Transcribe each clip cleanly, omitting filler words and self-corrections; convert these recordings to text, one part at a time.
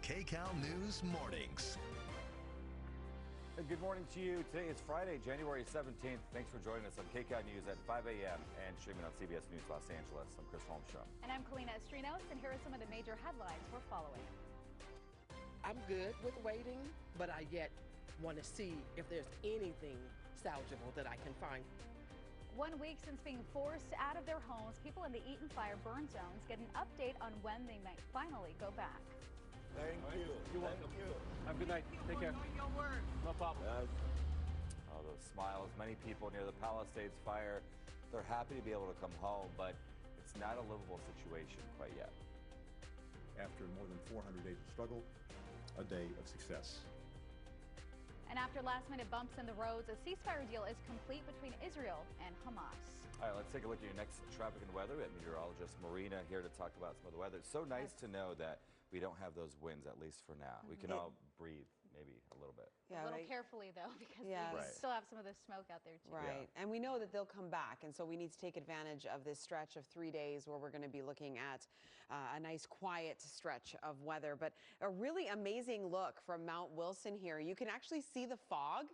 Kcal News Mornings. Good morning to you. Today is Friday, January 17th. Thanks for joining us on Kcal News at 5 a.m. and streaming on CBS News Los Angeles. I'm Chris Holmstrom. And I'm Kalina Estrinos, and here are some of the major headlines we're following. I'm good with waiting, but I yet want to see if there's anything salvageable that I can find. 1 week since being forced out of their homes, people in the Eaton fire burn zones get an update on when they might finally go back. Thank you. You're welcome. Thank you. Have a good night. Take care. Doing your work. No problem. Oh, those smiles. Many people near the Palisades fire, they're happy to be able to come home, but it's not a livable situation quite yet. After more than 400 days of struggle, a day of success. And after last-minute bumps in the roads, a ceasefire deal is complete between Israel and Hamas. All right, let's take a look at your next traffic and weather. We have meteorologist Marina here to talk about some of the weather. It's so nice to know that we don't have those winds, at least for now. We can all breathe maybe a little bit. Yeah, a little carefully, though, because we Right. still have some of the smoke out there, too. Right. And we know that they'll come back. And so we need to take advantage of this stretch of 3 days where we're going to be looking at a nice quiet stretch of weather. But a really amazing look from Mount Wilson here. You can actually see the fog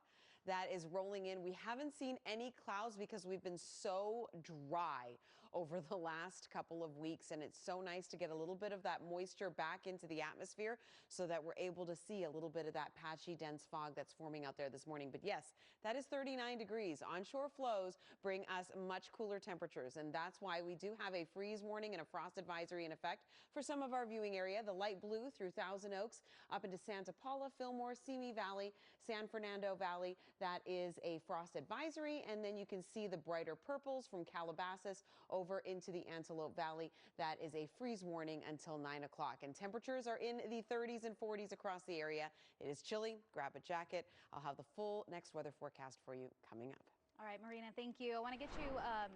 that is rolling in. We haven't seen any clouds because we've been so dry over the last couple of weeks, and it's so nice to get a little bit of that moisture back into the atmosphere so that we're able to see a little bit of that patchy, dense fog that's forming out there this morning. But yes, that is 39 degrees. Onshore flows bring us much cooler temperatures, and that's why we do have a freeze warning and a frost advisory in effect for some of our viewing area. The light blue through Thousand Oaks up into Santa Paula, Fillmore, Simi Valley, San Fernando Valley. That is a frost advisory, and then you can see the brighter purples from Calabasas over into the Antelope Valley. That is a freeze warning until 9 o'clock, and temperatures are in the 30s and 40s across the area. It is chilly. Grab a jacket. I'll have the full next weather forecast for you coming up. All right, Marina, thank you. I want to get you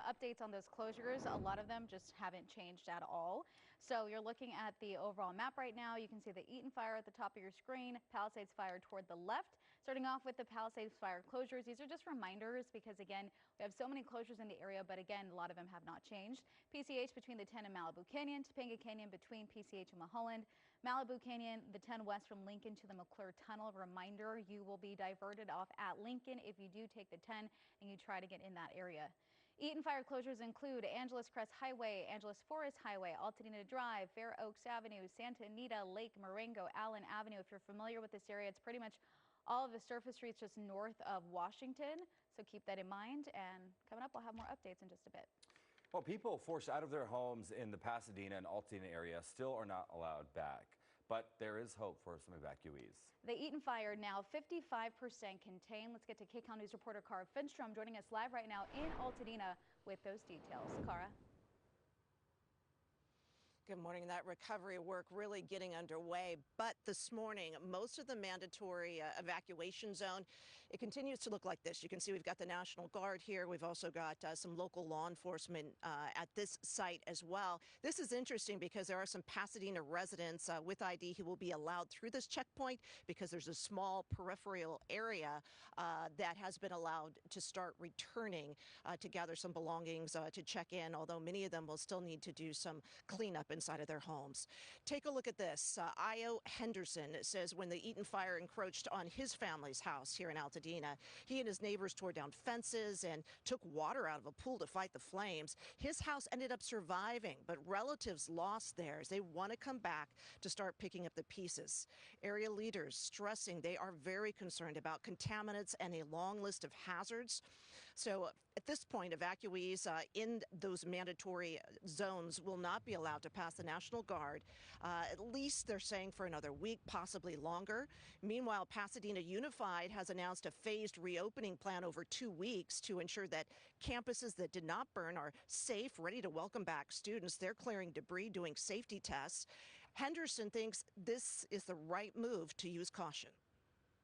updates on those closures. A lot of them just haven't changed at all. So you're looking at the overall map right now. You can see the Eaton fire at the top of your screen, Palisades fire toward the left. Starting off with the Palisades fire closures. These are just reminders because, again, we have so many closures in the area, but again, a lot of them have not changed. PCH between the 10 and Malibu Canyon, Topanga Canyon between PCH and Mulholland, Malibu Canyon, the 10 west from Lincoln to the McClure Tunnel. Reminder, you will be diverted off at Lincoln if you do take the 10 and you try to get in that area. Eaton fire closures include Angeles Crest Highway, Angeles Forest Highway, Altadena Drive, Fair Oaks Avenue, Santa Anita, Lake, Marengo, Allen Avenue. If you're familiar with this area, it's pretty much all of the surface streets just north of Washington. So keep that in mind. And coming up, we'll have more updates in just a bit. Well, people forced out of their homes in the Pasadena and Altadena area still are not allowed back. But there is hope for some evacuees. The Eaton fire now 55% contained. Let's get to Kcal News reporter Cara Finstrom joining us live right now in Altadena with those details. Cara. Good morning. That recovery work really getting underway. But this morning, most of the mandatory evacuation zone, it continues to look like this. You can see we've got the National Guard here. We've also got some local law enforcement at this site as well. This is interesting because there are some Pasadena residents with ID who will be allowed through this checkpoint because there's a small peripheral area that has been allowed to start returning to gather some belongings to check in, although many of them will still need to do some cleanup inside of their homes. Take a look at this. Io Henderson says when the Eaton fire encroached on his family's house here in Altadena, he and his neighbors tore down fences and took water out of a pool to fight the flames. His house ended up surviving, but relatives lost theirs. They want to come back to start picking up the pieces. Area leaders stressing they are very concerned about contaminants and a long list of hazards. So at this point, evacuees in those mandatory zones will not be allowed to pass the National Guard. At least they're saying for another week, possibly longer. Meanwhile, Pasadena Unified has announced a phased reopening plan over 2 weeks to ensure that campuses that did not burn are safe, ready to welcome back students. They're clearing debris, doing safety tests. Henderson thinks this is the right move to use caution.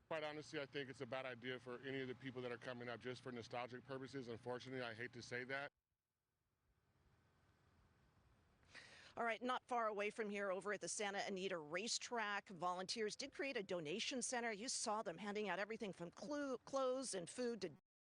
Quite honestly, I think it's a bad idea for any of the people that are coming up just for nostalgic purposes. Unfortunately, I hate to say that. All right, not far away from here, over at the Santa Anita racetrack, volunteers did create a donation center. You saw them handing out everything from clothes and food to